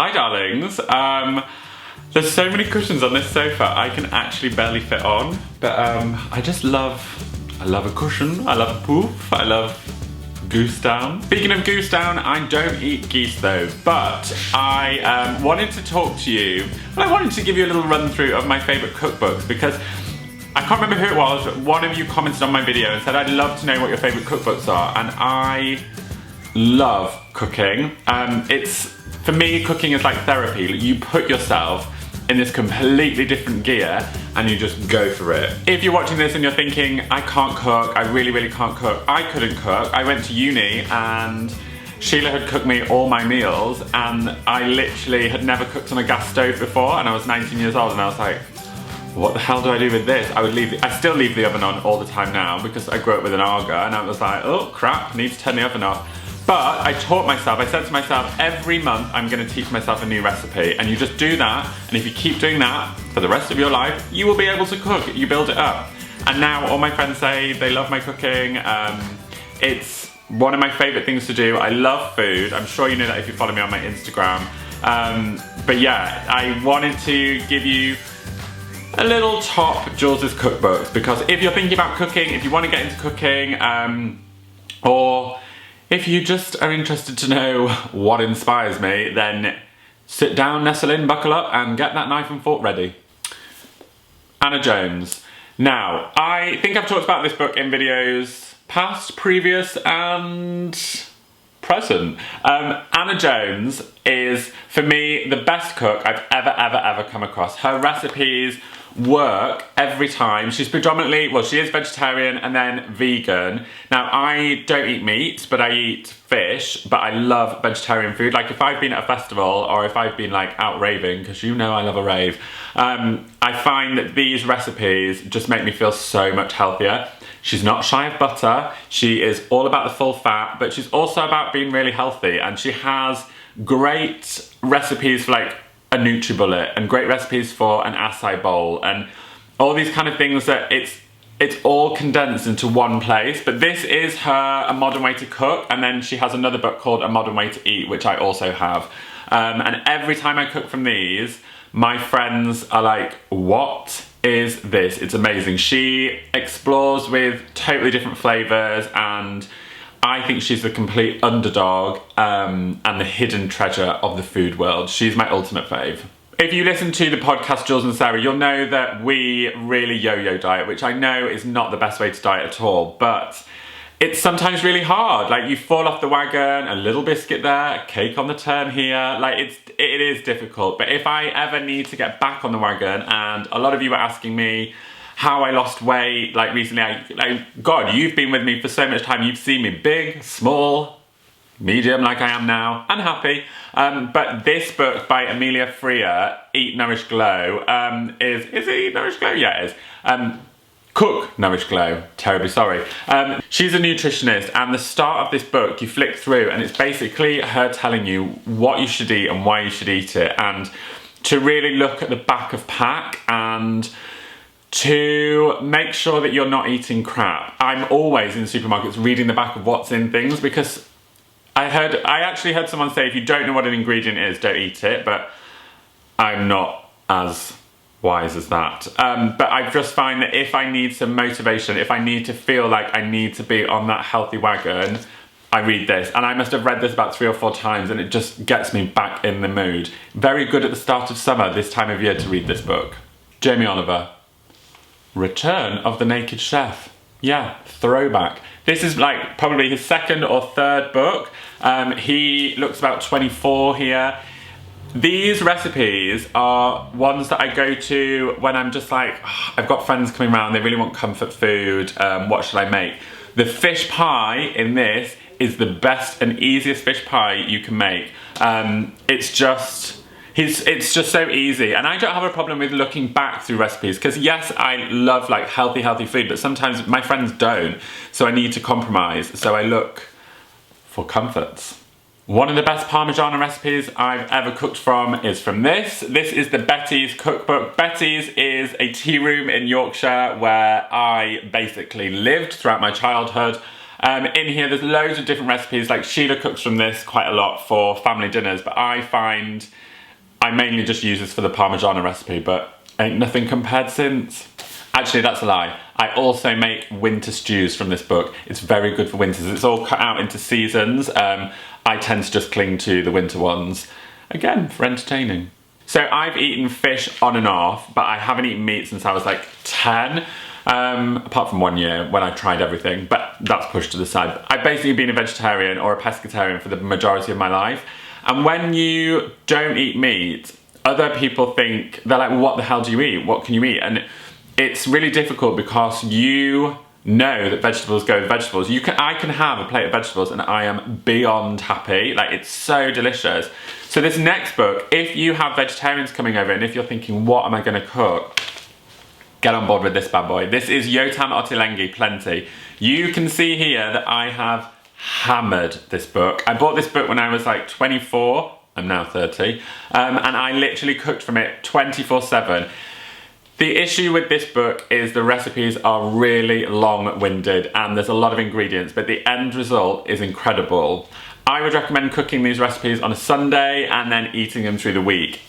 Hi darlings. There's so many cushions on this sofa I can actually barely fit on, but I love a cushion, I love a poof, I love goose down. Speaking of goose down, I don't eat geese though, but I wanted to talk to you, and I wanted to give you a little run through of my favourite cookbooks, because I can't remember who it was, but one of you commented on my video and said I'd love to know what your favourite cookbooks are, and I love cooking. For me, cooking is like therapy. You put yourself in this completely different gear and you just go for it. If you're watching this and you're thinking, I can't cook, I really can't cook, I couldn't cook. I went to uni and Sheila had cooked me all my meals, and I literally had never cooked on a gas stove before, and I was 19 years old, and I was like, what the hell do I do with this? I still leave the oven on all the time now because I grew up with an Arga, and I was like, oh crap, I need to turn the oven off. But I taught myself, I said to myself, every month I'm gonna teach myself a new recipe, and you just do that, and if you keep doing that for the rest of your life, you will be able to cook, you build it up. And now all my friends say they love my cooking. It's one of my favorite things to do. I love food. I'm sure you know that if you follow me on my Instagram. But yeah, I wanted to give you a little top Jules' cookbooks, because if you're thinking about cooking, if you want to get into cooking, or if you just are interested to know what inspires me, then sit down, nestle in, buckle up, and get that knife and fork ready. Anna Jones. Now, I think I've talked about this book in videos past, previous, and present. Anna Jones is, for me, the best cook I've ever come across. Her recipes work every time. She's predominantly, well, she is vegetarian and then vegan. Now, I don't eat meat, but I eat fish, but I love vegetarian food. Like if I've been at a festival, or if I've been like out raving, because you know I love a rave, I find that these recipes just make me feel so much healthier. She's not shy of butter. She is all about the full fat, but she's also about being really healthy, and she has great recipes for like a NutriBullet, and great recipes for an acai bowl, and all these kind of things that it's all condensed into one place. But this is her A Modern Way to Cook, and then she has another book called A Modern Way to Eat, which I also have. And every time I cook from these, my friends are like, what is this? It's amazing. She explores with totally different flavours, and I think she's the complete underdog and the hidden treasure of the food world. She's my ultimate fave. If you listen to the podcast Jules and Sarah, you'll know that we really yo-yo diet, which I know is not the best way to diet at all, but it's sometimes really hard. Like you fall off the wagon, a little biscuit there, a cake on the turn here. Like it is difficult. But if I ever need to get back on the wagon, and a lot of you were asking me how I lost weight, like recently, God, you've been with me for so much time. You've seen me big, small, medium, like I am now, and happy. But this book by AMELIA Freer, Eat, Nourish, Glow, is it Eat, Nourish, Glow? Yeah, it is. Cook, Nourish, Glow, terribly sorry. She's a nutritionist, and the start of this book, you flick through, and it's basically her telling you what you should eat and why you should eat it, and to really look at the back of pack, and to make sure that you're not eating crap. I'm always in supermarkets reading the back of what's in things, because I actually heard someone say if you don't know what an ingredient is, don't eat it, but I'm not as wise as that. But I just find that if I need some motivation, if I need to feel like I need to be on that healthy wagon, I read this. And I must have read this about 3 or 4 times, and it just gets me back in the mood. Very good at the start of summer, this time of year, to read this book. Jamie Oliver. Return of the Naked Chef. Yeah, throwback. This is like probably his 2nd or 3rd book. He looks about 24 here. These recipes are ones that I go to when I'm just like, oh, I've got friends coming around, they really want comfort food, what should I make? The fish pie in this is the best and easiest fish pie you can make. It's just so easy, and I don't have a problem with looking back through recipes, because yes, I love like healthy food, but sometimes my friends don't, so I need to compromise, so I look for comforts. One of the best Parmigiana recipes I've ever cooked from is from this. This is the Betty's Cookbook. Betty's is a tea room in Yorkshire where I basically lived throughout my childhood. In here there's loads of different recipes, like Sheila cooks from this quite a lot for family dinners, but I find I mainly just use this for the Parmigiana recipe, but ain't nothing compared since. Actually, that's a lie. I also make winter stews from this book. It's very good for winters. It's all cut out into seasons. I tend to just cling to the winter ones, again, for entertaining. So I've eaten fish on and off, but I haven't eaten meat since I was like 10. Apart from 1 year when I tried everything, but that's pushed to the side. I've basically been a vegetarian or a pescatarian for the majority of my life. And when you don't eat meat, other people think, they're like, well, what the hell do you eat? What can you eat? And it's really difficult because you know that vegetables go with vegetables. I can have a plate of vegetables and I am beyond happy. Like, it's so delicious. So this next book, if you have vegetarians coming over and if you're thinking, what am I gonna cook? Get on board with this bad boy. This is YOTAM OTTOLENGHI Plenty. You can see here that I have hammered this book. I bought this book when I was like 24. I'm now 30. And I literally cooked from it 24/7. The issue with this book is the recipes are really long-winded and there's a lot of ingredients, but the end result is incredible. I would recommend cooking these recipes on a Sunday and then eating them through the week.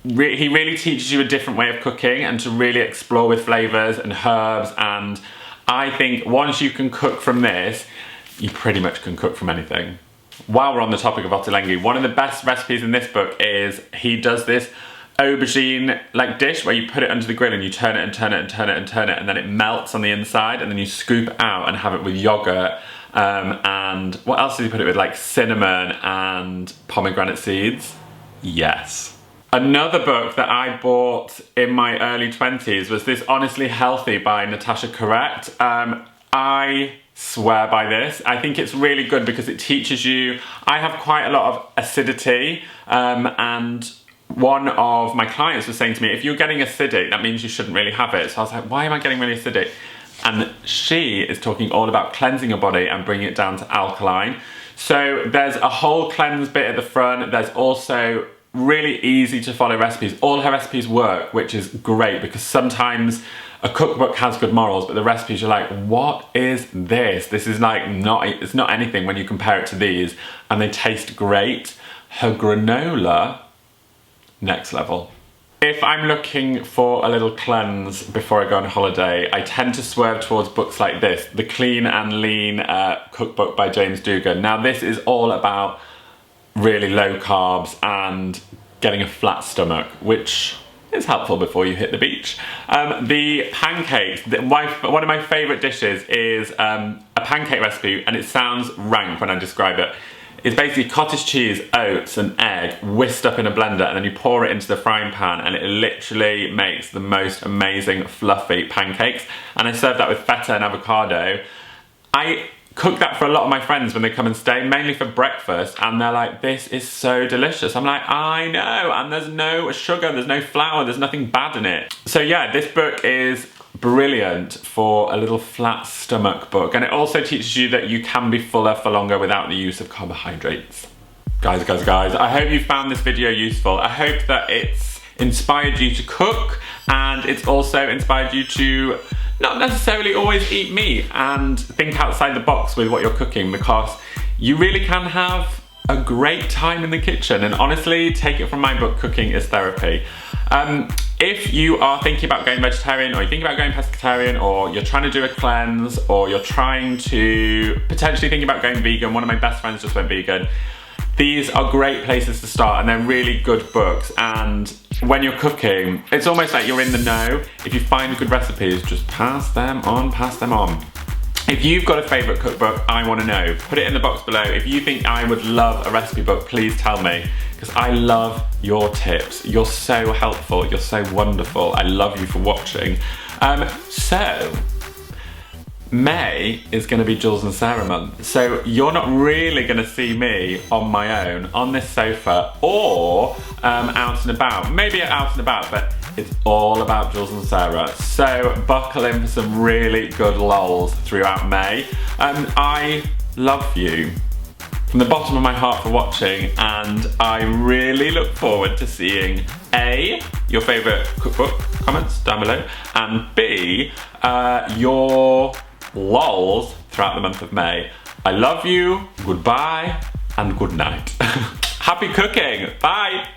He really teaches you a different way of cooking and to really explore with flavours and herbs, and I think once you can cook from this, you pretty much can cook from anything. While we're on the topic of ottolenghi, one of the best recipes in this book is he does this aubergine like dish where you put it under the grill and you turn it and turn it and turn it and turn it and then it melts on the inside and then you scoop it out and have it with yogurt. And what else did he put it with? Like cinnamon and pomegranate seeds? Yes. Another book that I bought in my early 20s was this Honestly Healthy by NATASHA CORRETT. I swear by this. I think it's really good because it teaches you, I have quite a lot of acidity, and one of my clients was saying to me, if you're getting acidic, that means you shouldn't really have it. So I was like, why am I getting really acidic? And she is talking all about cleansing your body and bringing it down to alkaline. So there's a whole cleanse bit at the front. There's also really easy to follow recipes. All her recipes work, which is great because sometimes a cookbook has good morals, but the recipes you're like, what is this? This is like it's not anything when you compare it to these, and they taste great. Her granola, next level. If I'm looking for a little cleanse before I go on holiday, I tend to swerve towards books like this, The Clean and Lean Cookbook by James Dugan. Now this is all about really low carbs and getting a flat stomach, which is helpful before you hit the beach. The pancakes, one of my favourite dishes is a pancake recipe, and it sounds rank when I describe it. It's basically cottage cheese, oats and egg whisked up in a blender, and then you pour it into the frying pan and it literally makes the most amazing fluffy pancakes. And I serve that with feta and avocado. I cook that for a lot of my friends when they come and stay, mainly for breakfast, and they're like, this is so delicious. I'm like, I know, and there's no sugar, there's no flour, there's nothing bad in it. So yeah, this book is brilliant for a little flat stomach book, and it also teaches you that you can be fuller for longer without the use of carbohydrates. Guys, I hope you found this video useful. I hope that it's inspired you to cook, and it's also inspired you to not necessarily always eat meat and think outside the box with what you're cooking, because you really can have a great time in the kitchen. And honestly, take it from my book, Cooking is Therapy. If you are thinking about going vegetarian, or you're thinking about going pescatarian, or you're trying to do a cleanse, or you're trying to potentially think about going vegan, one of my best friends just went vegan, these are great places to start, and they're really good books. And when you're cooking, it's almost like you're in the know. If you find good recipes, just pass them on, pass them on. If you've got a favourite cookbook, I want to know. Put it in the box below. If you think I would love a recipe book, please tell me, because I love your tips. You're so helpful, you're so wonderful. I love you for watching. So, May is going to be Jules and Sarah month, so you're not really going to see me on my own on this sofa or out and about. Maybe out and about, but it's all about Jules and Sarah. So buckle in for some really good lols throughout May. I love you from the bottom of my heart for watching, and I really look forward to seeing A, your favourite cookbook comments down below, and B, your lols throughout the month of May. I love you, goodbye, and good night. Happy cooking, bye!